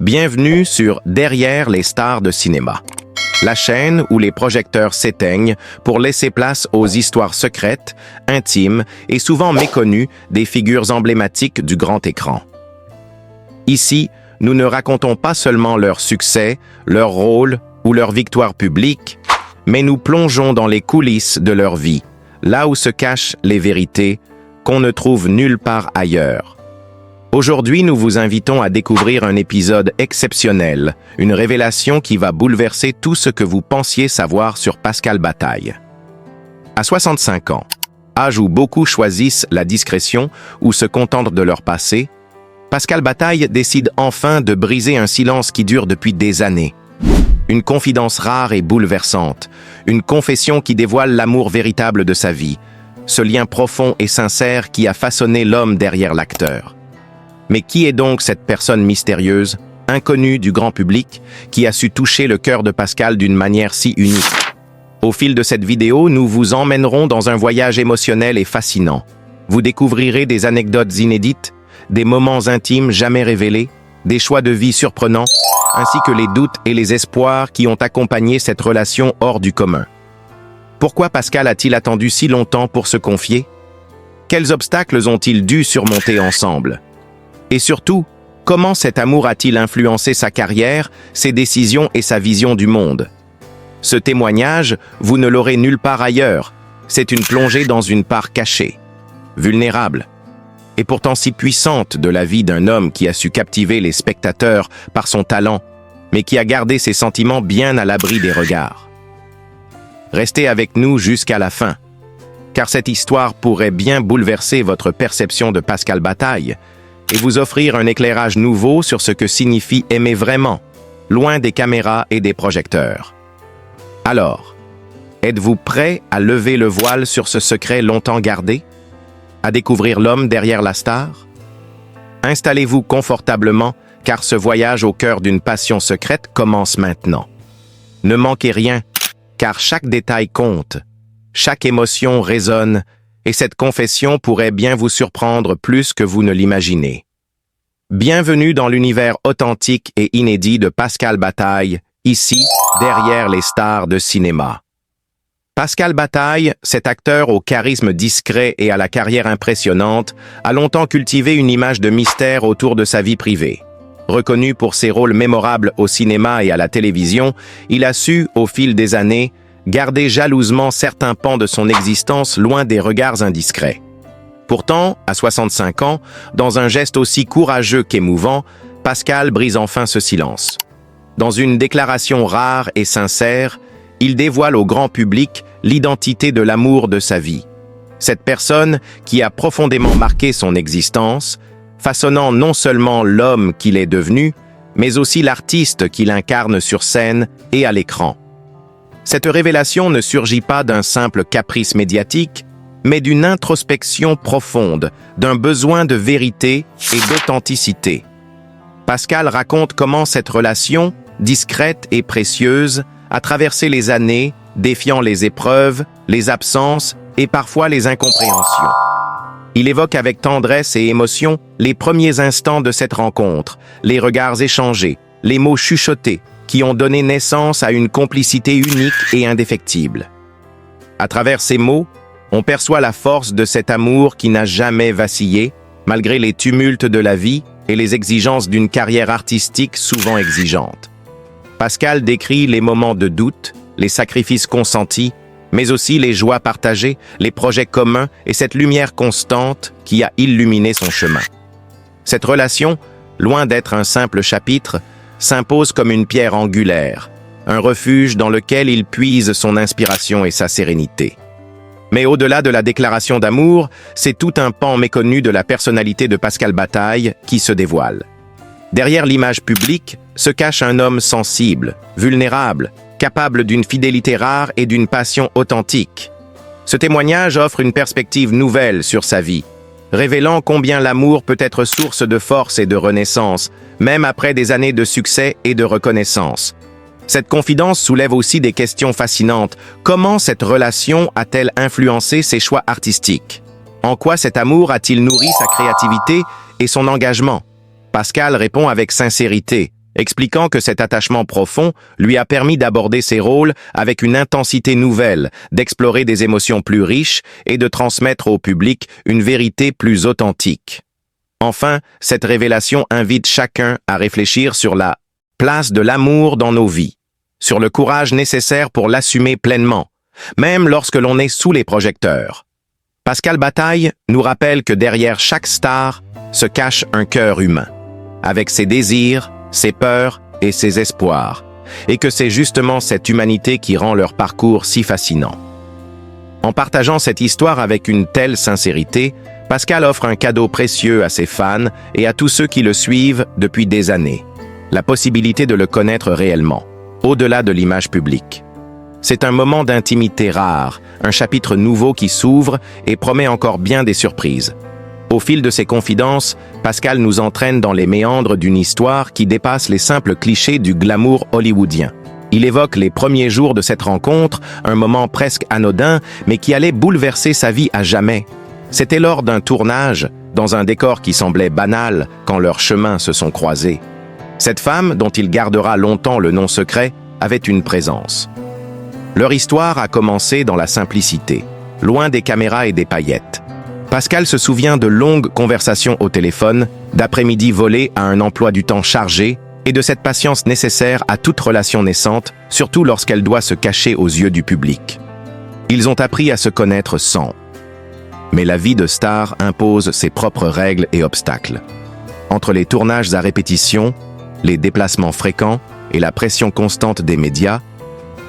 Bienvenue sur Derrière les stars de cinéma, la chaîne où les projecteurs s'éteignent pour laisser place aux histoires secrètes, intimes et souvent méconnues des figures emblématiques du grand écran. Ici, nous ne racontons pas seulement leur succès, leur rôle ou leur victoire publique, mais nous plongeons dans les coulisses de leur vie, là où se cachent les vérités qu'on ne trouve nulle part ailleurs. Aujourd'hui, nous vous invitons à découvrir un épisode exceptionnel, une révélation qui va bouleverser tout ce que vous pensiez savoir sur Pascal Bataille. À 65 ans, âge où beaucoup choisissent la discrétion ou se contentent de leur passé, Pascal Bataille décide enfin de briser un silence qui dure depuis des années. Une confidence rare et bouleversante, une confession qui dévoile l'amour véritable de sa vie, ce lien profond et sincère qui a façonné l'homme derrière l'acteur. Mais qui est donc cette personne mystérieuse, inconnue du grand public, qui a su toucher le cœur de Pascal d'une manière si unique? Au fil de cette vidéo, nous vous emmènerons dans un voyage émotionnel et fascinant. Vous découvrirez des anecdotes inédites, des moments intimes jamais révélés, des choix de vie surprenants, ainsi que les doutes et les espoirs qui ont accompagné cette relation hors du commun. Pourquoi Pascal a-t-il attendu si longtemps pour se confier? Quels obstacles ont-ils dû surmonter ensemble? Et surtout, comment cet amour a-t-il influencé sa carrière, ses décisions et sa vision du monde? Ce témoignage, vous ne l'aurez nulle part ailleurs. C'est une plongée dans une part cachée, vulnérable, et pourtant si puissante de la vie d'un homme qui a su captiver les spectateurs par son talent, mais qui a gardé ses sentiments bien à l'abri des regards. Restez avec nous jusqu'à la fin, car cette histoire pourrait bien bouleverser votre perception de Pascal Bataille, et vous offrir un éclairage nouveau sur ce que signifie aimer vraiment, loin des caméras et des projecteurs. Alors, êtes-vous prêt à lever le voile sur ce secret longtemps gardé? À découvrir l'homme derrière la star? Installez-vous confortablement, car ce voyage au cœur d'une passion secrète commence maintenant. Ne manquez rien, car chaque détail compte, chaque émotion résonne, et cette confession pourrait bien vous surprendre plus que vous ne l'imaginez. Bienvenue dans l'univers authentique et inédit de Pascal Bataille, ici, derrière les stars de cinéma. Pascal Bataille, cet acteur au charisme discret et à la carrière impressionnante, a longtemps cultivé une image de mystère autour de sa vie privée. Reconnu pour ses rôles mémorables au cinéma et à la télévision, il a su, au fil des années, garder jalousement certains pans de son existence loin des regards indiscrets. Pourtant, à 65 ans, dans un geste aussi courageux qu'émouvant, Pascal brise enfin ce silence. Dans une déclaration rare et sincère, il dévoile au grand public l'identité de l'amour de sa vie. Cette personne qui a profondément marqué son existence, façonnant non seulement l'homme qu'il est devenu, mais aussi l'artiste qu'il incarne sur scène et à l'écran. Cette révélation ne surgit pas d'un simple caprice médiatique, mais d'une introspection profonde, d'un besoin de vérité et d'authenticité. Pascal raconte comment cette relation, discrète et précieuse, a traversé les années, défiant les épreuves, les absences et parfois les incompréhensions. Il évoque avec tendresse et émotion les premiers instants de cette rencontre, les regards échangés, les mots chuchotés, qui ont donné naissance à une complicité unique et indéfectible. À travers ces mots, on perçoit la force de cet amour qui n'a jamais vacillé, malgré les tumultes de la vie et les exigences d'une carrière artistique souvent exigeante. Pascal décrit les moments de doute, les sacrifices consentis, mais aussi les joies partagées, les projets communs et cette lumière constante qui a illuminé son chemin. Cette relation, loin d'être un simple chapitre, s'impose comme une pierre angulaire, un refuge dans lequel il puise son inspiration et sa sérénité. Mais au-delà de la déclaration d'amour, c'est tout un pan méconnu de la personnalité de Pascal Bataille qui se dévoile. Derrière l'image publique se cache un homme sensible, vulnérable, capable d'une fidélité rare et d'une passion authentique. Ce témoignage offre une perspective nouvelle sur sa vie, révélant combien l'amour peut être source de force et de renaissance, même après des années de succès et de reconnaissance. Cette confidence soulève aussi des questions fascinantes. Comment cette relation a-t-elle influencé ses choix artistiques? En quoi cet amour a-t-il nourri sa créativité et son engagement? Pascal répond avec sincérité. expliquant que cet attachement profond lui a permis d'aborder ses rôles avec une intensité nouvelle, d'explorer des émotions plus riches et de transmettre au public une vérité plus authentique. Enfin, cette révélation invite chacun à réfléchir sur la place de l'amour dans nos vies, sur le courage nécessaire pour l'assumer pleinement, même lorsque l'on est sous les projecteurs. Pascal Bataille nous rappelle que derrière chaque star se cache un cœur humain, avec ses désirs, ses peurs et ses espoirs, et que c'est justement cette humanité qui rend leur parcours si fascinant. En partageant cette histoire avec une telle sincérité, Pascal offre un cadeau précieux à ses fans et à tous ceux qui le suivent depuis des années, la possibilité de le connaître réellement, au-delà de l'image publique. C'est un moment d'intimité rare, un chapitre nouveau qui s'ouvre et promet encore bien des surprises. Au fil de ses confidences, Pascal nous entraîne dans les méandres d'une histoire qui dépasse les simples clichés du glamour hollywoodien. Il évoque les premiers jours de cette rencontre, un moment presque anodin, mais qui allait bouleverser sa vie à jamais. C'était lors d'un tournage, dans un décor qui semblait banal, quand leurs chemins se sont croisés. Cette femme, dont il gardera longtemps le nom secret, avait une présence. Leur histoire a commencé dans la simplicité, loin des caméras et des paillettes. Pascal se souvient de longues conversations au téléphone, d'après-midi volés à un emploi du temps chargé et de cette patience nécessaire à toute relation naissante, surtout lorsqu'elle doit se cacher aux yeux du public. Ils ont appris à se connaître sans. Mais la vie de star impose ses propres règles et obstacles. Entre les tournages à répétition, les déplacements fréquents et la pression constante des médias,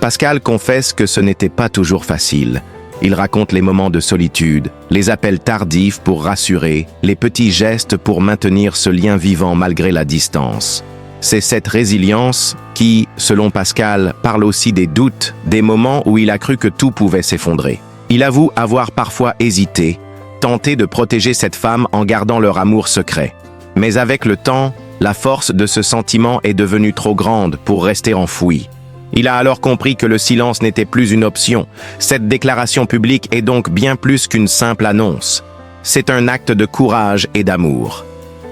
Pascal confesse que ce n'était pas toujours facile. Il raconte les moments de solitude, les appels tardifs pour rassurer, les petits gestes pour maintenir ce lien vivant malgré la distance. C'est cette résilience qui, selon Pascal, parle aussi des doutes, des moments où il a cru que tout pouvait s'effondrer. Il avoue avoir parfois hésité, tenté de protéger cette femme en gardant leur amour secret. Mais avec le temps, la force de ce sentiment est devenue trop grande pour rester enfouie. Il a alors compris que le silence n'était plus une option. Cette déclaration publique est donc bien plus qu'une simple annonce. C'est un acte de courage et d'amour.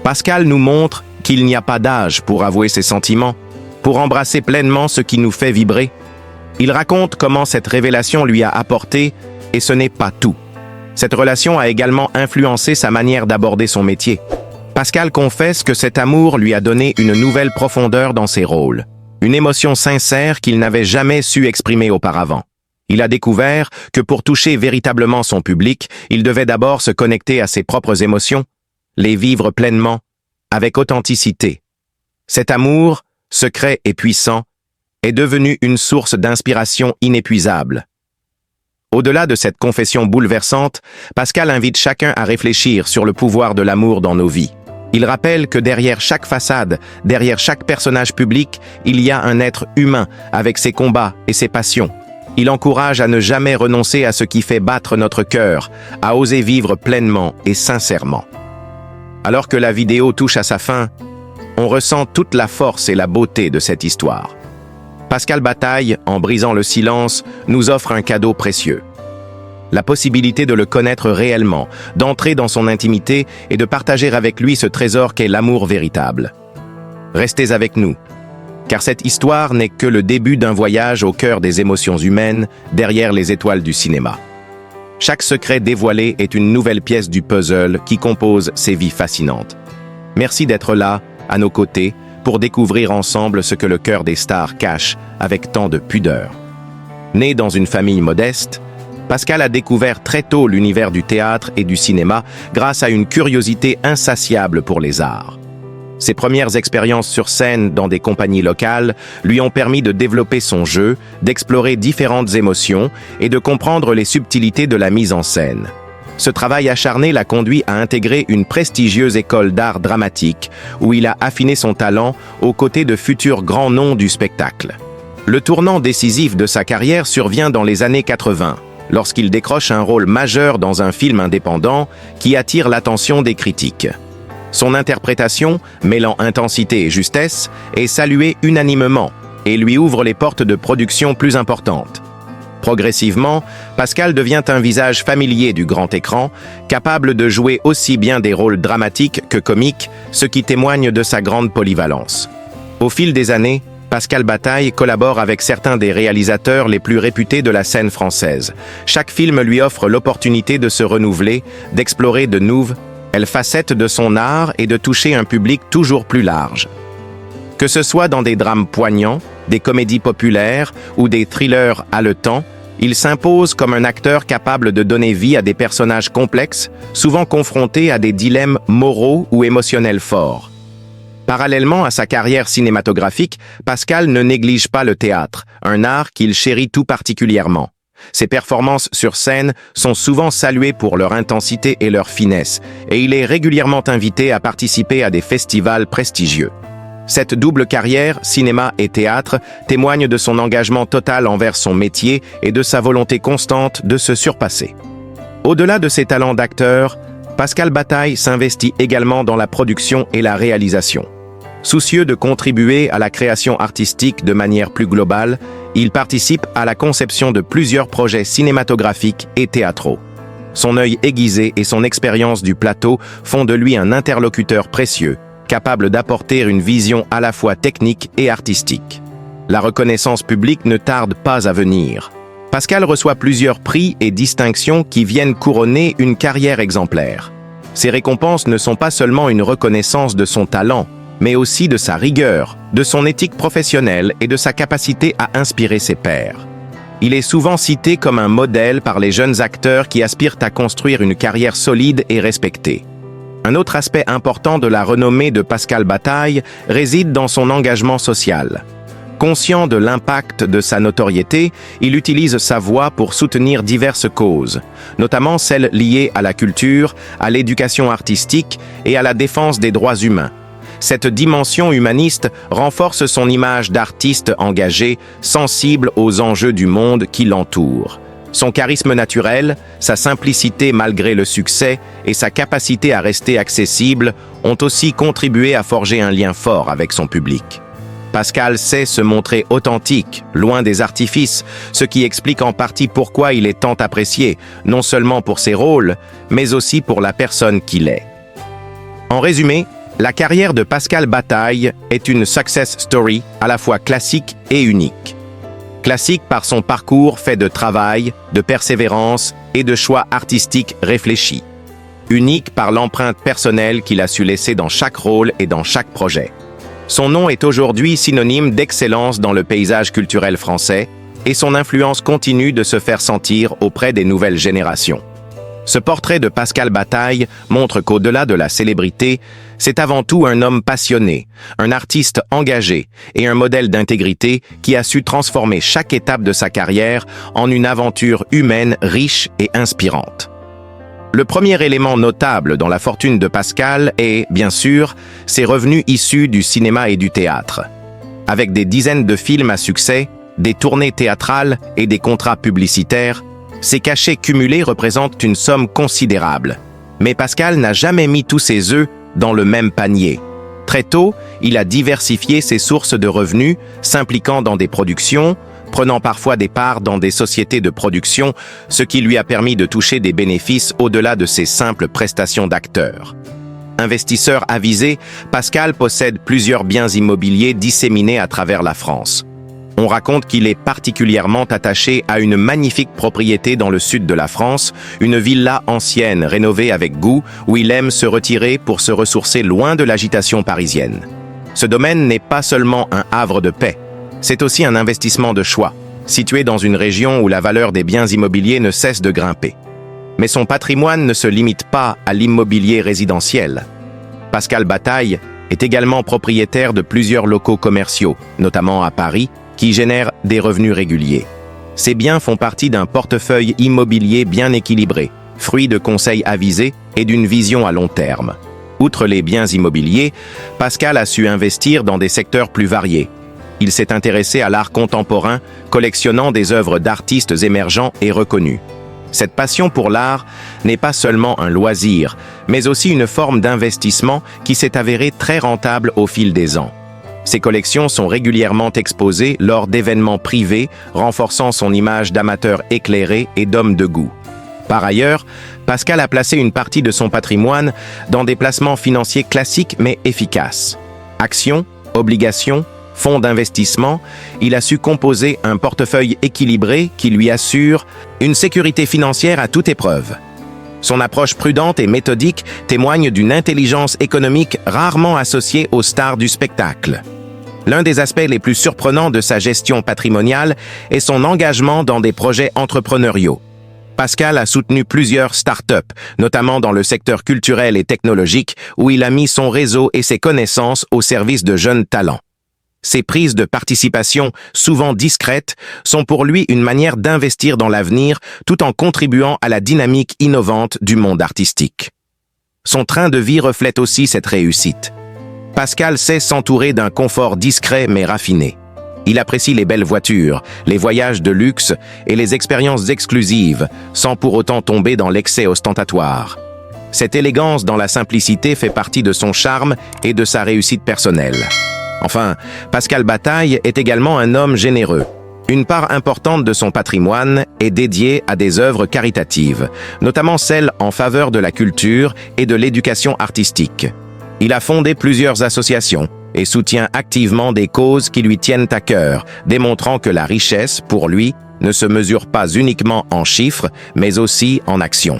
Pascal nous montre qu'il n'y a pas d'âge pour avouer ses sentiments, pour embrasser pleinement ce qui nous fait vibrer. Il raconte comment cette révélation lui a apporté, et ce n'est pas tout. Cette relation a également influencé sa manière d'aborder son métier. Pascal confesse que cet amour lui a donné une nouvelle profondeur dans ses rôles. Une émotion sincère qu'il n'avait jamais su exprimer auparavant. Il a découvert que pour toucher véritablement son public, il devait d'abord se connecter à ses propres émotions, les vivre pleinement, avec authenticité. Cet amour, secret et puissant, est devenu une source d'inspiration inépuisable. Au-delà de cette confession bouleversante, Pascal invite chacun à réfléchir sur le pouvoir de l'amour dans nos vies. Il rappelle que derrière chaque façade, derrière chaque personnage public, il y a un être humain avec ses combats et ses passions. Il encourage à ne jamais renoncer à ce qui fait battre notre cœur, à oser vivre pleinement et sincèrement. Alors que la vidéo touche à sa fin, on ressent toute la force et la beauté de cette histoire. Pascal Bataille, en brisant le silence, nous offre un cadeau précieux. La possibilité de le connaître réellement, d'entrer dans son intimité et de partager avec lui ce trésor qu'est l'amour véritable. Restez avec nous, car cette histoire n'est que le début d'un voyage au cœur des émotions humaines, derrière les étoiles du cinéma. Chaque secret dévoilé est une nouvelle pièce du puzzle qui compose ces vies fascinantes. Merci d'être là, à nos côtés, pour découvrir ensemble ce que le cœur des stars cache avec tant de pudeur. Né dans une famille modeste, Pascal a découvert très tôt l'univers du théâtre et du cinéma grâce à une curiosité insatiable pour les arts. Ses premières expériences sur scène dans des compagnies locales lui ont permis de développer son jeu, d'explorer différentes émotions et de comprendre les subtilités de la mise en scène. Ce travail acharné l'a conduit à intégrer une prestigieuse école d'art dramatique où il a affiné son talent aux côtés de futurs grands noms du spectacle. Le tournant décisif de sa carrière survient dans les années 80. Lorsqu'il décroche un rôle majeur dans un film indépendant qui attire l'attention des critiques. Son interprétation, mêlant intensité et justesse, est saluée unanimement et lui ouvre les portes de production plus importantes. Progressivement, Pascal devient un visage familier du grand écran, capable de jouer aussi bien des rôles dramatiques que comiques, ce qui témoigne de sa grande polyvalence. Au fil des années, Pascal Bataille collabore avec certains des réalisateurs les plus réputés de la scène française. Chaque film lui offre l'opportunité de se renouveler, d'explorer de nouvelles facettes de son art et de toucher un public toujours plus large. Que ce soit dans des drames poignants, des comédies populaires ou des thrillers haletants, il s'impose comme un acteur capable de donner vie à des personnages complexes, souvent confrontés à des dilemmes moraux ou émotionnels forts. Parallèlement à sa carrière cinématographique, Pascal ne néglige pas le théâtre, un art qu'il chérit tout particulièrement. Ses performances sur scène sont souvent saluées pour leur intensité et leur finesse, et il est régulièrement invité à participer à des festivals prestigieux. Cette double carrière, cinéma et théâtre, témoigne de son engagement total envers son métier et de sa volonté constante de se surpasser. Au-delà de ses talents d'acteur, Pascal Bataille s'investit également dans la production et la réalisation. Soucieux de contribuer à la création artistique de manière plus globale, il participe à la conception de plusieurs projets cinématographiques et théâtraux. Son œil aiguisé et son expérience du plateau font de lui un interlocuteur précieux, capable d'apporter une vision à la fois technique et artistique. La reconnaissance publique ne tarde pas à venir. Pascal reçoit plusieurs prix et distinctions qui viennent couronner une carrière exemplaire. Ces récompenses ne sont pas seulement une reconnaissance de son talent, mais aussi de sa rigueur, de son éthique professionnelle et de sa capacité à inspirer ses pairs. Il est souvent cité comme un modèle par les jeunes acteurs qui aspirent à construire une carrière solide et respectée. Un autre aspect important de la renommée de Pascal Bataille réside dans son engagement social. Conscient de l'impact de sa notoriété, il utilise sa voix pour soutenir diverses causes, notamment celles liées à la culture, à l'éducation artistique et à la défense des droits humains. Cette dimension humaniste renforce son image d'artiste engagé, sensible aux enjeux du monde qui l'entoure. Son charisme naturel, sa simplicité malgré le succès et sa capacité à rester accessible ont aussi contribué à forger un lien fort avec son public. Pascal sait se montrer authentique, loin des artifices, ce qui explique en partie pourquoi il est tant apprécié, non seulement pour ses rôles, mais aussi pour la personne qu'il est. En résumé, la carrière de Pascal Bataille est une success story à la fois classique et unique. Classique par son parcours fait de travail, de persévérance et de choix artistiques réfléchis. Unique par l'empreinte personnelle qu'il a su laisser dans chaque rôle et dans chaque projet. Son nom est aujourd'hui synonyme d'excellence dans le paysage culturel français et son influence continue de se faire sentir auprès des nouvelles générations. Ce portrait de Pascal Bataille montre qu'au-delà de la célébrité, c'est avant tout un homme passionné, un artiste engagé et un modèle d'intégrité qui a su transformer chaque étape de sa carrière en une aventure humaine riche et inspirante. Le premier élément notable dans la fortune de Pascal est, bien sûr, ses revenus issus du cinéma et du théâtre. Avec des dizaines de films à succès, des tournées théâtrales et des contrats publicitaires, ces cachets cumulés représentent une somme considérable. Mais Pascal n'a jamais mis tous ses œufs dans le même panier. Très tôt, il a diversifié ses sources de revenus, s'impliquant dans des productions, prenant parfois des parts dans des sociétés de production, ce qui lui a permis de toucher des bénéfices au-delà de ses simples prestations d'acteur. Investisseur avisé, Pascal possède plusieurs biens immobiliers disséminés à travers la France. On raconte qu'il est particulièrement attaché à une magnifique propriété dans le sud de la France, une villa ancienne rénovée avec goût, où il aime se retirer pour se ressourcer loin de l'agitation parisienne. Ce domaine n'est pas seulement un havre de paix, c'est aussi un investissement de choix, situé dans une région où la valeur des biens immobiliers ne cesse de grimper. Mais son patrimoine ne se limite pas à l'immobilier résidentiel. Pascal Bataille est également propriétaire de plusieurs locaux commerciaux, notamment à Paris, qui génèrent des revenus réguliers. Ces biens font partie d'un portefeuille immobilier bien équilibré, fruit de conseils avisés et d'une vision à long terme. Outre les biens immobiliers, Pascal a su investir dans des secteurs plus variés. Il s'est intéressé à l'art contemporain, collectionnant des œuvres d'artistes émergents et reconnus. Cette passion pour l'art n'est pas seulement un loisir, mais aussi une forme d'investissement qui s'est avérée très rentable au fil des ans. Ces collections sont régulièrement exposées lors d'événements privés, renforçant son image d'amateur éclairé et d'homme de goût. Par ailleurs, Pascal a placé une partie de son patrimoine dans des placements financiers classiques mais efficaces. Actions, obligations, fonds d'investissement, il a su composer un portefeuille équilibré qui lui assure une sécurité financière à toute épreuve. Son approche prudente et méthodique témoigne d'une intelligence économique rarement associée aux stars du spectacle. L'un des aspects les plus surprenants de sa gestion patrimoniale est son engagement dans des projets entrepreneuriaux. Pascal a soutenu plusieurs start-up, notamment dans le secteur culturel et technologique, où il a mis son réseau et ses connaissances au service de jeunes talents. Ses prises de participation, souvent discrètes, sont pour lui une manière d'investir dans l'avenir tout en contribuant à la dynamique innovante du monde artistique. Son train de vie reflète aussi cette réussite. Pascal sait s'entourer d'un confort discret mais raffiné. Il apprécie les belles voitures, les voyages de luxe et les expériences exclusives, sans pour autant tomber dans l'excès ostentatoire. Cette élégance dans la simplicité fait partie de son charme et de sa réussite personnelle. Enfin, Pascal Bataille est également un homme généreux. Une part importante de son patrimoine est dédiée à des œuvres caritatives, notamment celles en faveur de la culture et de l'éducation artistique. Il a fondé plusieurs associations et soutient activement des causes qui lui tiennent à cœur, démontrant que la richesse, pour lui, ne se mesure pas uniquement en chiffres, mais aussi en actions.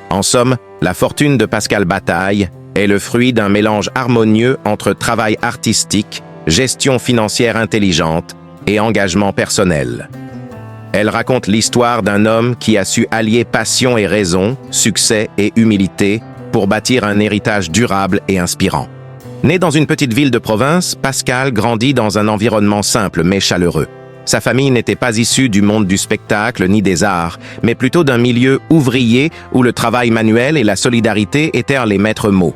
En somme, la fortune de Pascal Bataille est le fruit d'un mélange harmonieux entre travail artistique, gestion financière intelligente et engagement personnel. Elle raconte l'histoire d'un homme qui a su allier passion et raison, succès et humilité pour bâtir un héritage durable et inspirant. Né dans une petite ville de province, Pascal grandit dans un environnement simple mais chaleureux. Sa famille n'était pas issue du monde du spectacle ni des arts, mais plutôt d'un milieu ouvrier où le travail manuel et la solidarité étaient les maîtres mots.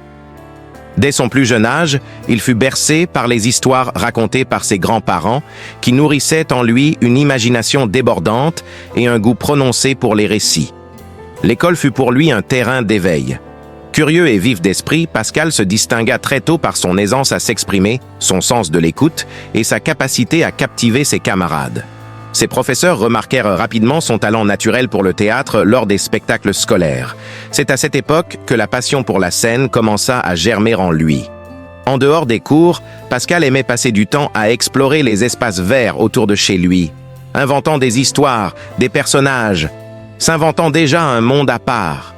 Dès son plus jeune âge, il fut bercé par les histoires racontées par ses grands-parents qui nourrissaient en lui une imagination débordante et un goût prononcé pour les récits. L'école fut pour lui un terrain d'éveil. Curieux et vif d'esprit, Pascal se distingua très tôt par son aisance à s'exprimer, son sens de l'écoute et sa capacité à captiver ses camarades. Ses professeurs remarquèrent rapidement son talent naturel pour le théâtre lors des spectacles scolaires. C'est à cette époque que la passion pour la scène commença à germer en lui. En dehors des cours, Pascal aimait passer du temps à explorer les espaces verts autour de chez lui, inventant des histoires, des personnages, s'inventant déjà un monde à part.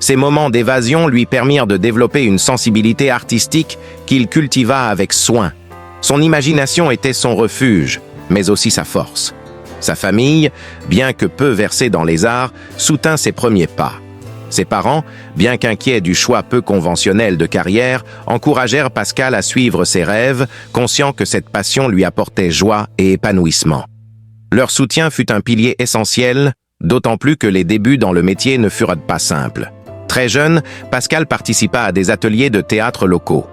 Ces moments d'évasion lui permirent de développer une sensibilité artistique qu'il cultiva avec soin. Son imagination était son refuge, mais aussi sa force. Sa famille, bien que peu versée dans les arts, soutint ses premiers pas. Ses parents, bien qu'inquiets du choix peu conventionnel de carrière, encouragèrent Pascal à suivre ses rêves, conscients que cette passion lui apportait joie et épanouissement. Leur soutien fut un pilier essentiel, d'autant plus que les débuts dans le métier ne furent pas simples. Très jeune, Pascal participa à des ateliers de théâtre locaux.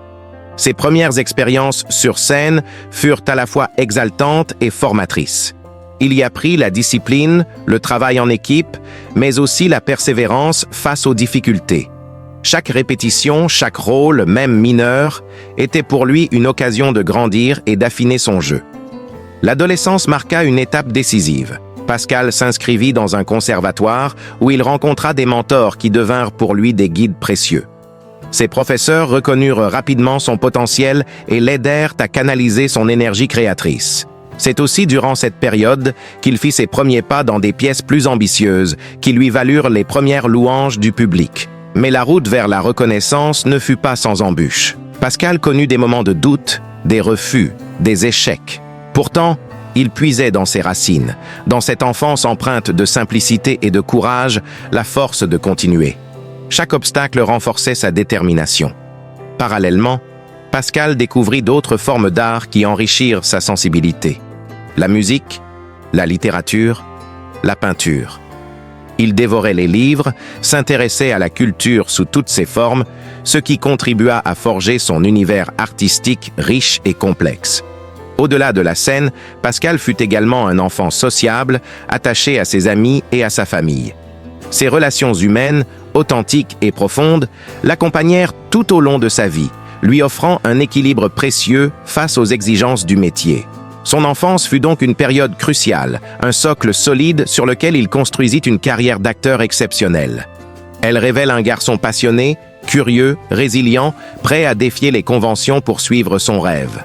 Ses premières expériences sur scène furent à la fois exaltantes et formatrices. Il y apprit la discipline, le travail en équipe, mais aussi la persévérance face aux difficultés. Chaque répétition, chaque rôle, même mineur, était pour lui une occasion de grandir et d'affiner son jeu. L'adolescence marqua une étape décisive. Pascal s'inscrivit dans un conservatoire où il rencontra des mentors qui devinrent pour lui des guides précieux. Ses professeurs reconnurent rapidement son potentiel et l'aidèrent à canaliser son énergie créatrice. C'est aussi durant cette période qu'il fit ses premiers pas dans des pièces plus ambitieuses qui lui valurent les premières louanges du public. Mais la route vers la reconnaissance ne fut pas sans embûches. Pascal connut des moments de doute, des refus, des échecs. Pourtant, il puisait dans ses racines, dans cette enfance empreinte de simplicité et de courage, la force de continuer. Chaque obstacle renforçait sa détermination. Parallèlement, Pascal découvrit d'autres formes d'art qui enrichirent sa sensibilité. La musique, la littérature, la peinture. Il dévorait les livres, s'intéressait à la culture sous toutes ses formes, ce qui contribua à forger son univers artistique riche et complexe. Au-delà de la scène, Pascal fut également un enfant sociable, attaché à ses amis et à sa famille. Ses relations humaines, authentiques et profondes, l'accompagnèrent tout au long de sa vie, lui offrant un équilibre précieux face aux exigences du métier. Son enfance fut donc une période cruciale, un socle solide sur lequel il construisit une carrière d'acteur exceptionnelle. Elle révèle un garçon passionné, curieux, résilient, prêt à défier les conventions pour suivre son rêve.